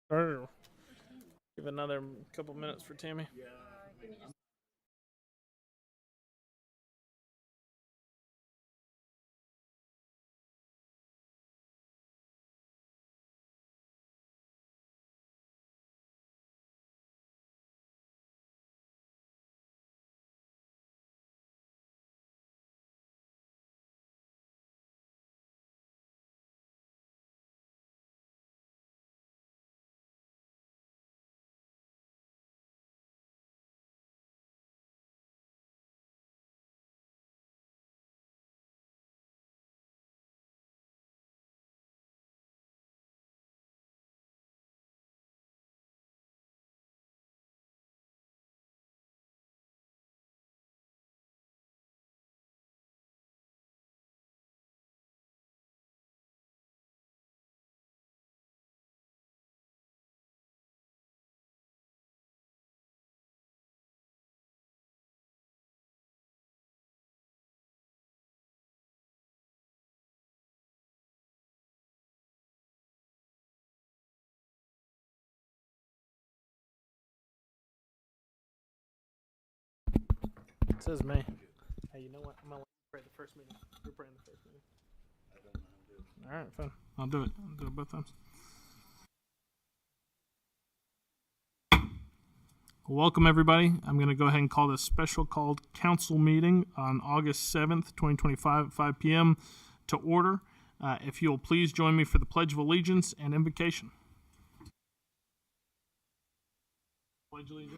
Or give another couple minutes for Tammy. It says me. Hey, you know what? I'm gonna pray the first meeting. You're praying the first meeting. I don't know how to do it. All right, fine. I'll do it. I'll do it both times. Welcome, everybody. I'm going to go ahead and call this special called council meeting on August 7th, 2025 at 5 p.m. to order. If you'll please join me for the Pledge of Allegiance and invocation. Pledge allegiance.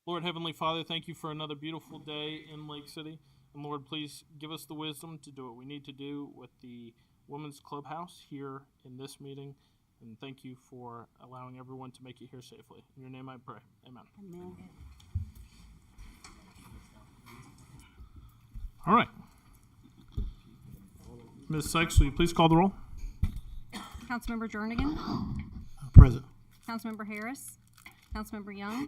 Lord Heavenly Father, thank you for another beautiful day in Lake City. And Lord, please give us the wisdom to do what we need to do with the Women's Clubhouse here in this meeting. And thank you for allowing everyone to make it here safely. In your name I pray. Amen. Amen. All right. Ms. Sykes, will you please call the roll? Councilmember Jernigan, Present. Councilmember Harris, Councilmember Young,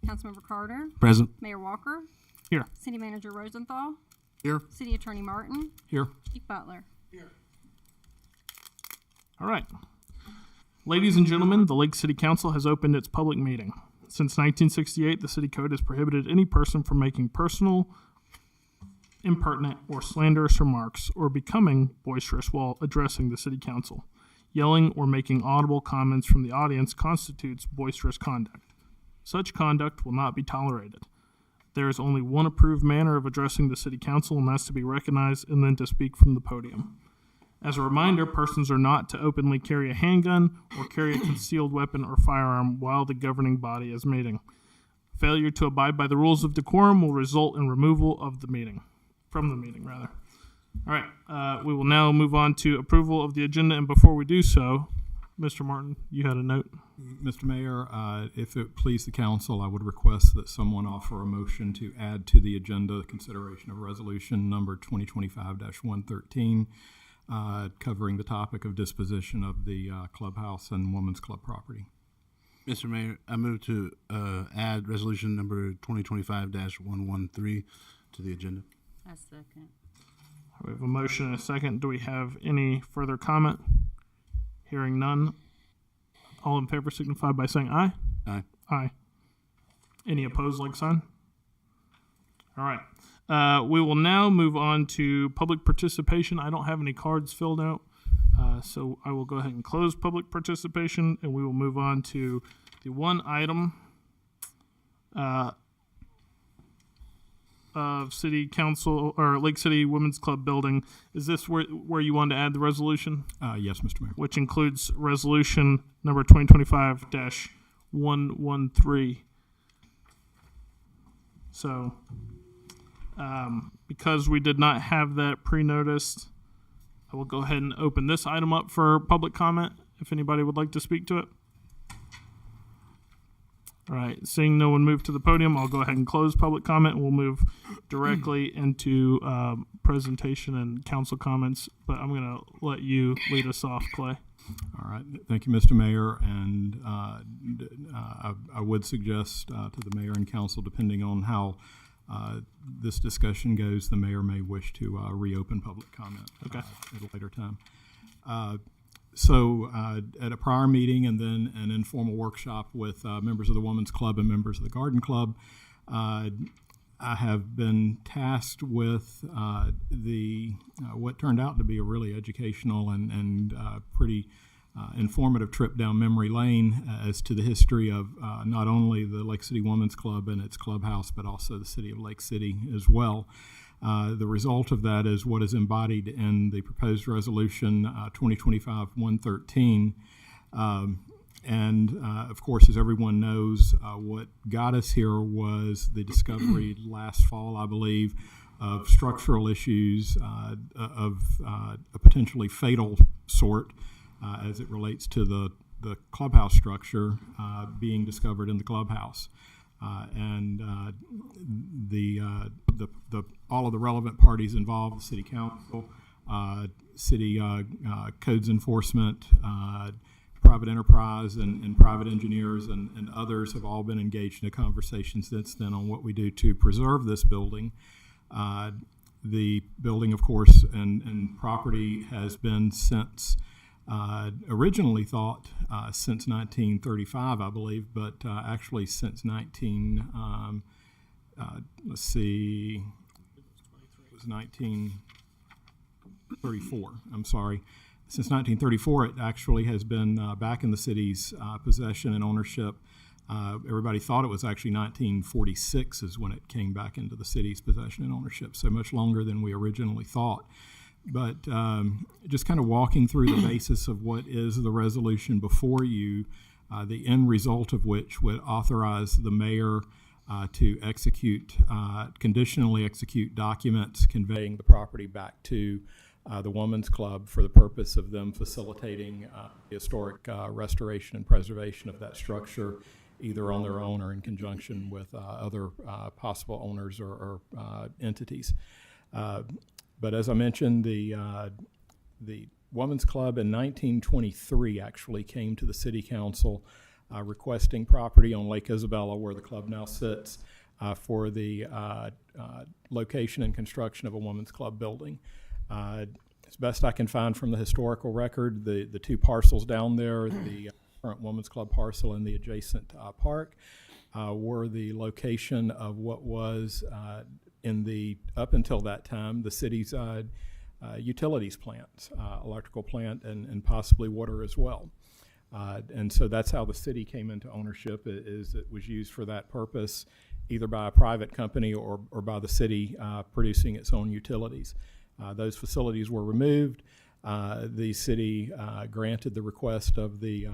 Councilmember Carter, Present. Mayor Walker, Here. City Manager Rosenthal, Here. City Attorney Martin, Here. Chief Butler. All right. Ladies and gentlemen, the Lake City Council has opened its public meeting. Since 1968, the City Code has prohibited any person from making personal, impertinent, or slanderous remarks or becoming boisterous while addressing the City Council. Yelling or making audible comments from the audience constitutes boisterous conduct. Such conduct will not be tolerated. There is only one approved manner of addressing the City Council, and that's to be recognized and then to speak from the podium. As a reminder, persons are not to openly carry a handgun or carry a concealed weapon or firearm while the governing body is meeting. Failure to abide by the rules of decorum will result in removal of the meeting. From the meeting, rather. All right, we will now move on to approval of the agenda, and before we do so, Mr. Martin, you had a note. Mr. Mayor, if it please the council, I would request that someone offer a motion to add to the agenda the consideration of resolution number 2025-113, covering the topic of disposition of the clubhouse and women's club property. Mr. Mayor, I move to add resolution number 2025-113 to the agenda. I second. We have a motion and a second. Do we have any further comment? Hearing none. All in favor signify by saying aye. Aye. Aye. Any opposed, like sign? All right. We will now move on to public participation. I don't have any cards filled out, so I will go ahead and close public participation, and we will move on to the one item of City Council or Lake City Women's Club building. Is this where you want to add the resolution? Yes, Mr. Mayor. Which includes resolution number 2025-113. So, because we did not have that pre-noticed, I will go ahead and open this item up for public comment, if anybody would like to speak to it. All right, seeing no one move to the podium, I'll go ahead and close public comment, and we'll move directly into presentation and council comments, but I'm going to let you lead us off, Clay. All right, thank you, Mr. Mayor, and I would suggest to the mayor and council, depending on how this discussion goes, the mayor may wish to reopen public comment at a later time. So at a prior meeting and then an informal workshop with members of the Women's Club and members of the Garden Club, I have been tasked with what turned out to be a really educational and pretty informative trip down memory lane as to the history of not only the Lake City Women's Club and its clubhouse, but also the city of Lake City as well. The result of that is what is embodied in the proposed resolution 2025-113. Of course, as everyone knows, what got us here was the discovery last fall, I believe, of structural issues of a potentially fatal sort as it relates to the clubhouse structure being discovered in the clubhouse. All of the relevant parties involved, the city council, city codes enforcement, private enterprise and private engineers and others have all been engaged in a conversation since then on what we do to preserve this building. The building, of course, and property has been since originally thought since 1935, I believe, but actually since 1934. I'm sorry. Since 1934, it actually has been back in the city's possession and ownership. Everybody thought it was actually 1946 is when it came back into the city's possession and ownership, so much longer than we originally thought. But just kind of walking through the basis of what is the resolution before you, the end result of which would authorize the mayor to conditionally execute documents conveying the property back to the Women's Club for the purpose of them facilitating the historic restoration and preservation of that structure, either on their own or in conjunction with other possible owners or entities. But as I mentioned, the Women's Club in 1923 actually came to the City Council requesting property on Lake Isabella, where the club now sits, for the location and construction of a Women's Club building. As best I can find from the historical record, the two parcels down there, the current Women's Club parcel and the adjacent park, were the location of what was up until that time, the city's utilities plants, electrical plant and possibly water as well. And so that's how the city came into ownership, is it was used for that purpose, either by a private company or by the city producing its own utilities. Those facilities were removed. The city granted the request of the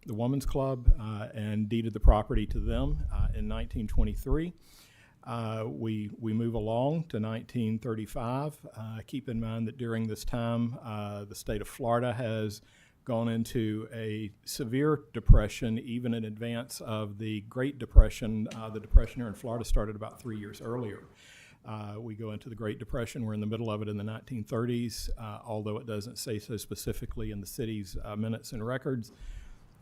Women's Club and deeded the property to them in 1923. We move along to 1935. Keep in mind that during this time, the state of Florida has gone into a severe depression, even in advance of the Great Depression. The depression here in Florida started about 3 years earlier. We go into the Great Depression. We're in the middle of it in the 1930s, although it doesn't say so specifically in the city's minutes and records.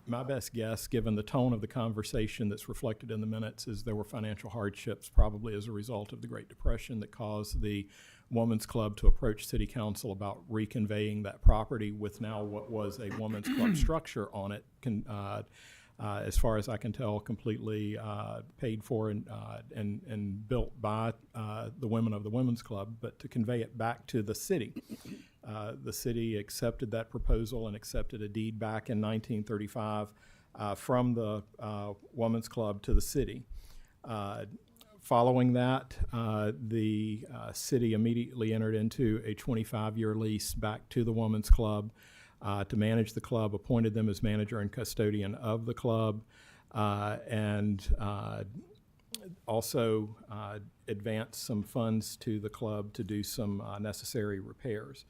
My best guess, given the tone of the conversation that's reflected in the minutes, is there were financial hardships probably as a result of the Great Depression that caused the Women's Club to approach City Council about reconveying that property with now what was a Women's Club structure on it, as far as I can tell, completely paid for and built by the women of the Women's Club, but to convey it back to the city. The city accepted that proposal and accepted a deed back in 1935 from the Women's Club to the city. Following that, the city immediately entered into a 25-year lease back to the Women's Club to manage the club, appointed them as manager and custodian of the club, and also advanced some funds to the club to do some necessary repairs.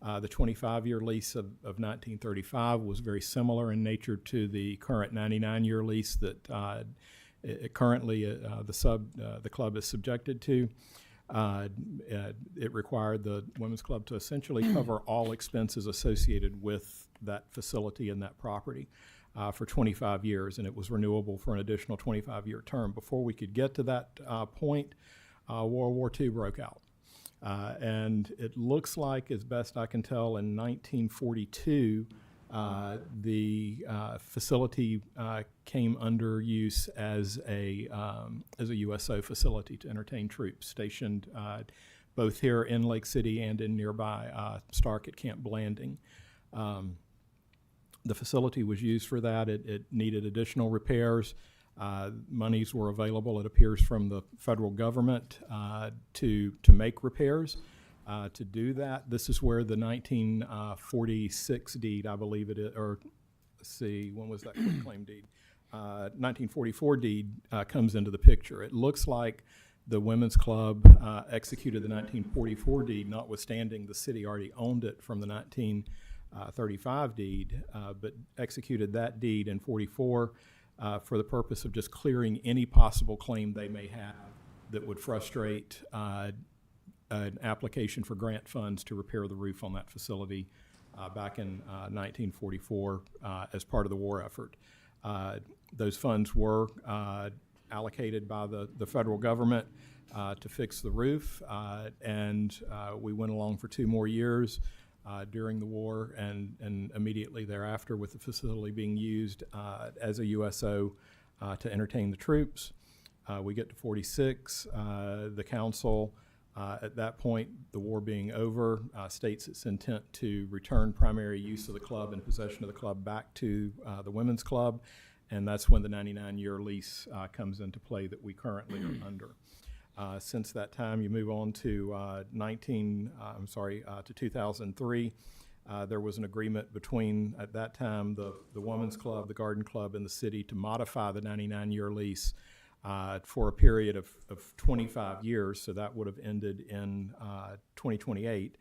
The 25-year lease of 1935 was very similar in nature to the current 99-year lease that currently the club is subjected to. It required the Women's Club to essentially cover all expenses associated with that facility and that property for 25 years, and it was renewable for an additional 25-year term. Before we could get to that point, World War II broke out. And it looks like, as best I can tell, in 1942, the facility came under use as a USO facility to entertain troops stationed both here in Lake City and in nearby Stark at Camp Blanding. The facility was used for that. It needed additional repairs. Monies were available, it appears, from the federal government to make repairs. To do that, this is where the 1946 deed, I believe it is, or let's see, when was that quitclaim deed? 1944 deed comes into the picture. It looks like the Women's Club executed the 1944 deed, notwithstanding the city already owned it from the 1935 deed, but executed that deed in 44 for the purpose of just clearing any possible claim they may have that would frustrate an application for grant funds to repair the roof on that facility back in 1944 as part of the war effort. Those funds were allocated by the federal government to fix the roof, and we went along for 2 more years during the war and immediately thereafter, with the facility being used as a USO to entertain the troops. We get to 46, the council at that point, the war being over, states its intent to return primary use of the club and possession of the club back to the Women's Club, and that's when the 99-year lease comes into play that we currently are under. Since that time, you move on to 2003. There was an agreement between, at that time, the Women's Club, the Garden Club, and the city to modify the 99-year lease for a period of 25 years, so that would have ended in 2028.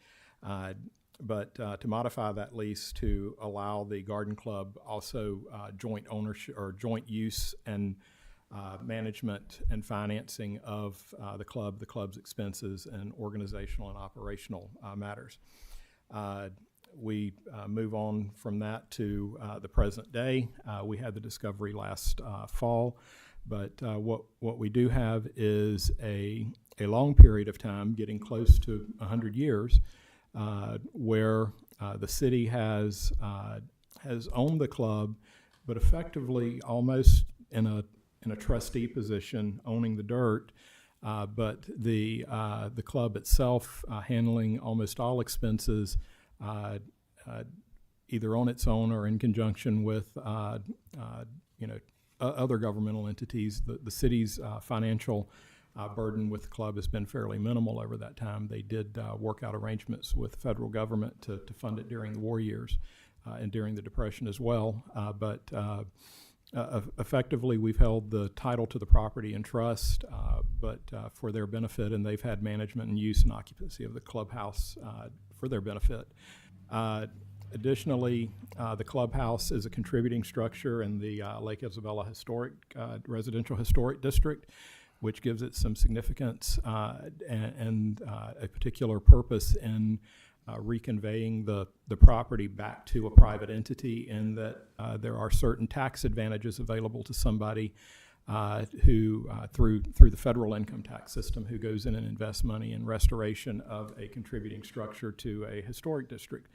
But to modify that lease to allow the Garden Club also joint ownership or joint use and management and financing of the club's expenses and organizational and operational matters. We move on from that to the present day. We had the discovery last fall. But what we do have is a long period of time, getting close to 100 years, where the city has owned the club, but effectively almost in a trustee position, owning the dirt, but the club itself handling almost all expenses, either on its own or in conjunction with other governmental entities. The city's financial burden with the club has been fairly minimal over that time. They did work out arrangements with the federal government to fund it during the war years and during the Depression as well. But effectively, we've held the title to the property in trust, but for their benefit, and they've had management and use and occupancy of the clubhouse for their benefit. Additionally, the clubhouse is a contributing structure in the Lake Isabella Residential Historic District, which gives it some significance and a particular purpose in reconveying the property back to a private entity, in that there are certain tax advantages available to somebody who, through the federal income tax system, who goes in and invests money in restoration of a contributing structure to a historic district.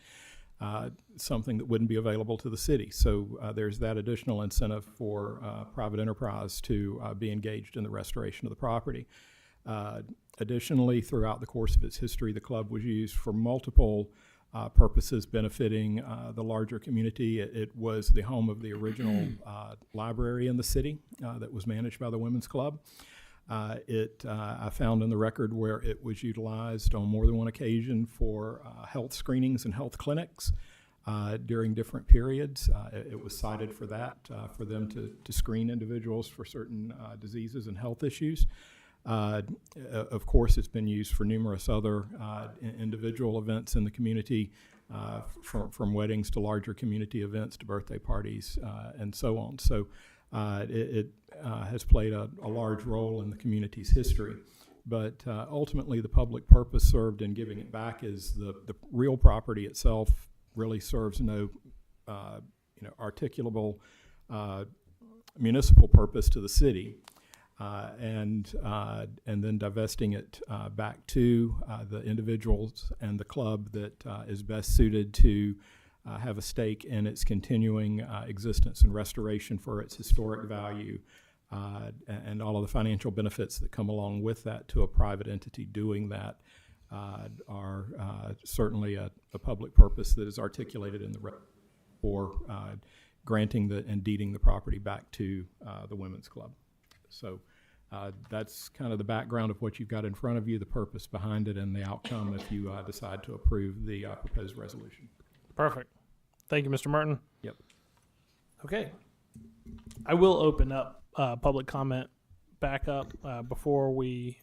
Something that wouldn't be available to the city. So there's that additional incentive for private enterprise to be engaged in the restoration of the property. Additionally, throughout the course of its history, the club was used for multiple purposes benefiting the larger community. It was the home of the original library in the city that was managed by the Women's Club. I found in the record where it was utilized on more than one occasion for health screenings and health clinics during different periods. It was cited for that, for them to screen individuals for certain diseases and health issues. Of course, it's been used for numerous other individual events in the community, from weddings to larger community events to birthday parties and so on. So it has played a large role in the community's history. But ultimately, the public purpose served in giving it back is the real property itself really serves no articulable municipal purpose to the city. And then divesting it back to the individuals and the club that is best suited to have a stake in its continuing existence and restoration for its historic value, and all of the financial benefits that come along with that to a private entity doing that are certainly a public purpose that is articulated in the for granting and deeding the property back to the Women's Club. So that's kind of the background of what you've got in front of you, the purpose behind it, and the outcome if you decide to approve the proposed resolution. Perfect. Thank you, Mr. Martin. Yep. Okay. I will open up public comment back up before we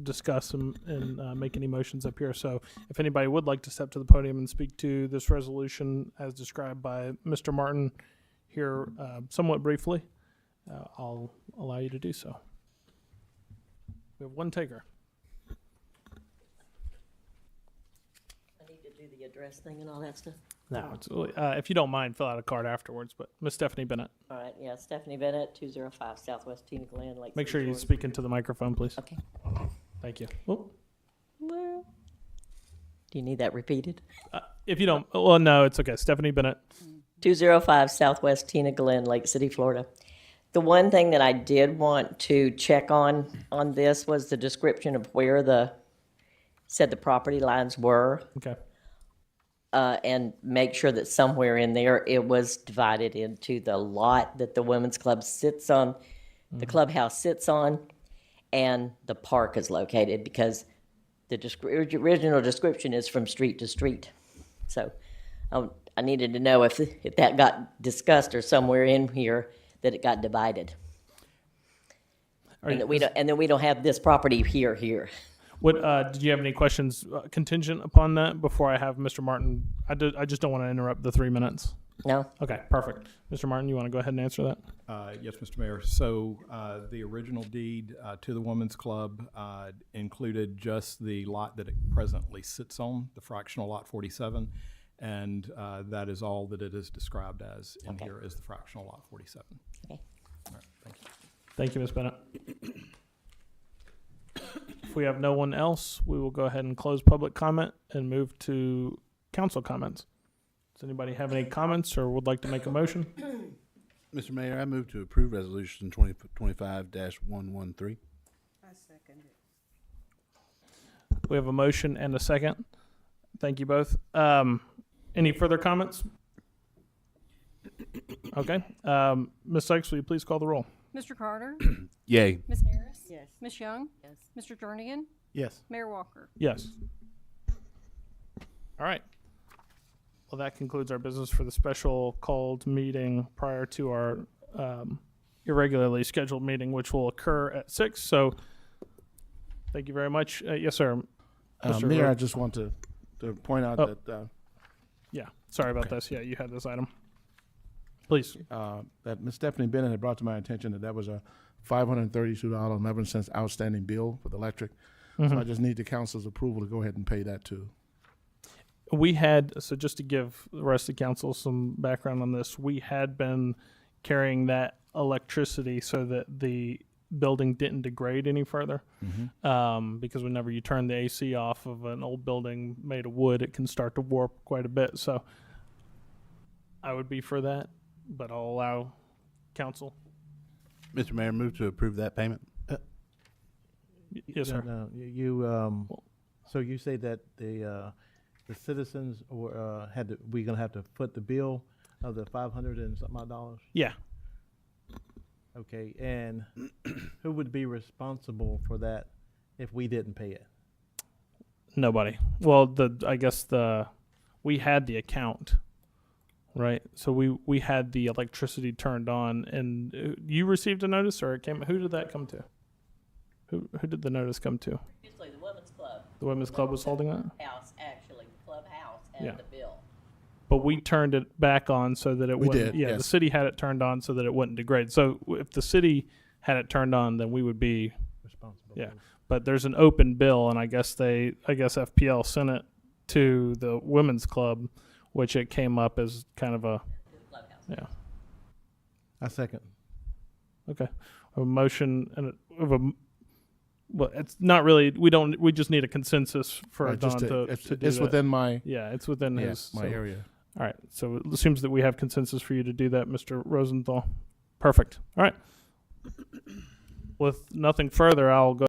discuss and make any motions up here. So if anybody would like to step to the podium and speak to this resolution as described by Mr. Martin here somewhat briefly, I'll allow you to do so. We have one taker. I need to do the address thing and all that stuff. No, absolutely. If you don't mind, fill out a card afterwards. But Miss Stephanie Bennett, All right, yeah, Stephanie Bennett, 205 Southwest Tina Glen, Lake. make City, sure you Florida. speak into the microphone, please. Okay. Thank you. Oh, Well, do you need that repeated? if you don't, well, no, it's okay. Stephanie Bennett. 205 Southwest Tina Glen, Lake City, Florida. The one thing that I did want to check on this was the description of where the property lines were, Okay. and make sure that somewhere in there it was divided into the lot that the women's club sits on, the clubhouse sits on, and the park is located, because the original description is from street to street. So I needed to know if that got discussed or somewhere in here that it got divided. And that we don't have this property here. What did you have any questions contingent upon that before I have Mr. Martin? I just don't want to interrupt the 3 minutes. No? Okay, perfect. Mr. Martin, you want to go ahead and answer that? Yes, Mr. Mayor. So the original deed to the Women's Club included just the lot that it presently sits on, the fractional lot 47, and that is all that it is described as in Okay. here is the fractional lot 47. Okay. All right, thank you. Thank you, Ms. Bennett. If we have no one else, we will go ahead and close public comment and move to council comments. Does anybody have any comments or would like to make a motion? Mr. Mayor, I move to approve resolution 2025-113. We have a motion and a second. Thank you both. Any further comments? Okay. Ms. Sykes, will you please call the roll? Mr. Carter? Yay. Ms. Harris? Yes. Ms. Young? Yes. Mr. Jernigan? Yes. Mayor Walker? Yes. All right. Well, that concludes our business for the special called meeting prior to our irregularly scheduled meeting, which will occur at 6. So thank you very much. Yes, sir. Mr. Mayor, Rowe. I just want to point out Oh. that Yeah. Sorry about this. Yeah, you had this item. Please. that Ms. Stephanie Bennett had brought to my attention that was a $532.11 outstanding bill for the electric. So I just need the council's approval to go ahead and pay that too. We had, so just to give the rest of the council some background on this, we had been carrying that electricity so that the building didn't degrade any further. Because whenever you turn the AC off of an old building made of wood, it can start to warp quite a bit. So I would be for that, but I'll allow council. Mr. Mayor, move to approve that payment. Yes, sir. No, so you say that the citizens were we're gonna have to foot the bill of the $500 and something odd dollars? Yeah. Okay, and who would be responsible for that if we didn't pay it? Nobody. Well, I guess we had the account, right? So we had the electricity turned on, and you received a notice, or it came. Who did that come to? Who did the notice come to? Usually the women's club. The women's club was holding that, House, actually, clubhouse and Yeah. the bill. but we turned it back on so that it We wouldn't. did, Yeah, the yes. city had it turned on so that it wouldn't degrade. So if the city had it turned on, then we would be responsible. Yeah. for it. But there's an open bill, and I guess FPL sent it to the women's club, which it came up as kind of a, yeah. I second. Okay. A motion and well, it's not really, we just need a consensus for Right, Don just to it's do it's that. within my, Yeah, it's within yeah, his. my so- area. All right. So it seems that we have consensus for you to do that, Mr. Rosenthal. Perfect. All right. With nothing further, I'll go